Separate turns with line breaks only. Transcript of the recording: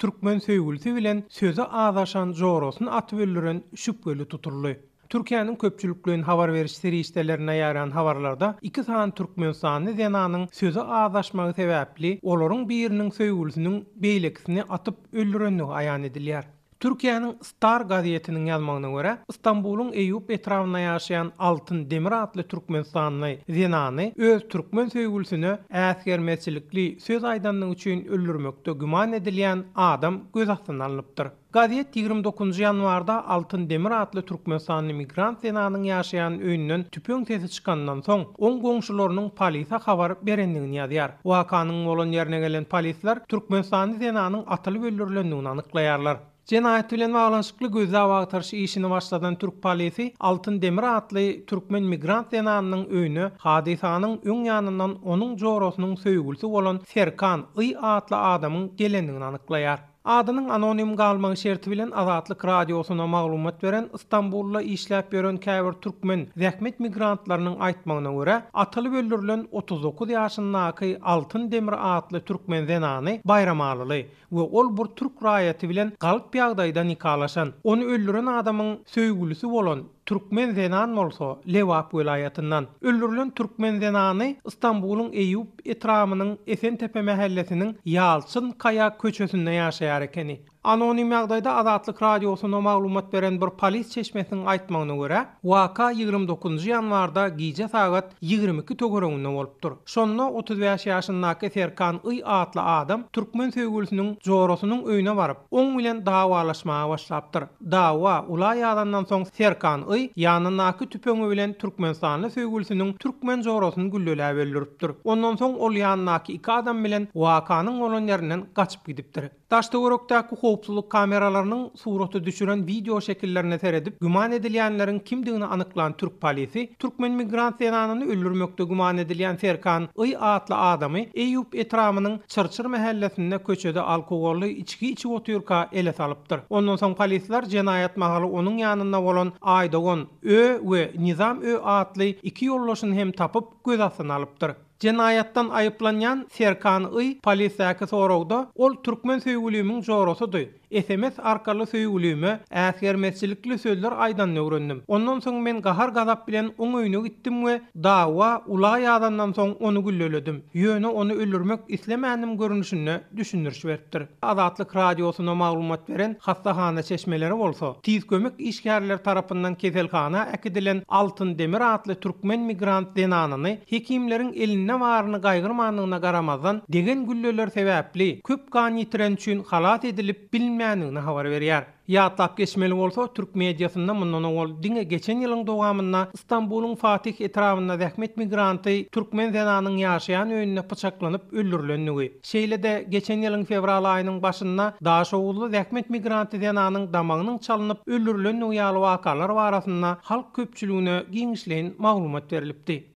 türkmen söýgülsi bilen söze azaşan jorosyny atyp öldüren şüpgeli tutuldy. Türkiýanyň köpçülikliğin habar beriş serişdelerine ýaran habarlarda iki san Türkmenistany zenanyň söze azaşmagy sebäpli olaryň biriniň söýgülsiniň beýlekisini atyp öldürenligi aýan edilýär. Türkiýanyň Star gazetiniň ýazmagyna görä, Istanbulyň Eýüp etrawyna ýaşaýan Altyn Demir adly Türkmenistanly zenany öz türkmen söýgülsini äsgermezçilikli söz aýdanlygy üçin öldürmekde güman edilýän adam göz astyna alınıpdyr. Gazet 29 ýanwarda Altyn Demir adly Türkmenistanly migrant zenanyň ýaşaýan öýünden tüpüň sesi çykandan soň oň goňşularynyň polisiýa habar berendigini ýazýar. Wakanyň bolan ýerine gelen polisler Türkmenistanly zenanyň atylyp öldürilendigini anyklaýarlar. Jenayet bilen baglanşykly gözä bagtarş işini başladan Türk polisi Altyn Demir adly türkmen migrant zenanynyň öýüne hadisanyň öň ýanyndan onuň jorosynyň söýgülsi bolan Serkan Y adly adamyň gelendigini anyklaýar. Adynyň anonim galmagy şerti bilen Azatlyk radiosyna maglumat beren Istanbulda işläp ýören käbir türkmen zähmet migrantlarynyň aýtmagyna görä, atylyp öldürilen 39 ýaşyndaky Altyn Demir adly türkmen zenany bayramalyly we ol bir türk raýaty bilen galyp ýagdaýda nikalaşan. Onu öldüren adamyň söýgülisi bolan Türkmen zenan bolsa Lewap welaýatyndan öldürilen türkmen zenany Istanbulyň Eýüp etramynyň Esentepe mahallesiniň Ýalçyn Kaya köçesinde ýaşaýar ekeni. Anonim ýagdaýda Azatlyk radiosyna maglumat beren bir polis çeşmesiniň aýtmagyna görä, waka 29 ýanwarda gize sagat 22 tögereginde bolupdyr. Şonda 35 ýaşyndaky Serkan Y adly adam türkmen söýgülsiniň jorosynyň öýüne baryp, oň bilen dawalaşmaga başlapdyr. Dawa ulay ýalandan soň Serkan Y ýanyndaky tüpeňi bilen Türkmenistanly söýgülsiniň türkmen jorosyny güllelä öldüripdir. Ondan soň ol ýanynaky iki adam bilen wakanyň bolan ýerinden gaçyp gidipdir. Taşdöwrekdäki howpsuzlyk kameralarynyň suraty düşüren video şekillerine seredip güman edilýänleriň kimdigini anyklan Türk polisi türkmen migrant zenanyny öldürmekde güman edilýän Serkan Y adly adamy Eýüp etramynyň Çyrçyr mahallesinde köçede alkogolly içki içip oturýarka ele salypdyr. Ondan soň polisler jenayet mahaly onuň ýanynda bolan Aýdogan Ö we Nizam Ö adly iki ýollaşyny hem tapyp göz astyna alypdyr. Jenayatdan aýyplanýan Serkan Y polisiýaky soragda ol türkmen söýgülümiň jorosydy. SMS arkaly söýgülüme äsgermezçilikli sözler aýdan öwrendim. Ondan soň men gahar gazap bilen oň öýüne gitdim we dawa ulay ýadandan soň onu gülleledim. Ýöne onu öldürmek islemänim görünüşine düşündürüş beripdir. Azatlyk radiosyna maglumat beren hastahana çeşmeleri bolsa, tiz kömek işgärler tarapyndan keselhana äkidilen Altyn Demir adly türkmen migrant zenanyny hekimleriň eline waryny gaýgyrmanlygyna garamazdan degen gülleler sebäpli köp kan ýitiren üçin halat edilip bilmänligini habar berýär. Ýatlap geçmeli bolsa Türk mediasynda mundan ol diňe geçen ýylyň dowamynda Istanbulyň Fatih etrawynda zähmet migranty türkmen zenanynyň ýaşaýan öýüne pyçaklanyp öldürilenligi. Şeýle-de geçen ýylyň fevral aýynyň başynda Daşowuzly zähmet migranty zenanynyň damagynyň çalynyp öldürilenligi ýaly wakalar barasynda halk köpçüligine giňişleýän maglumat berilipdi.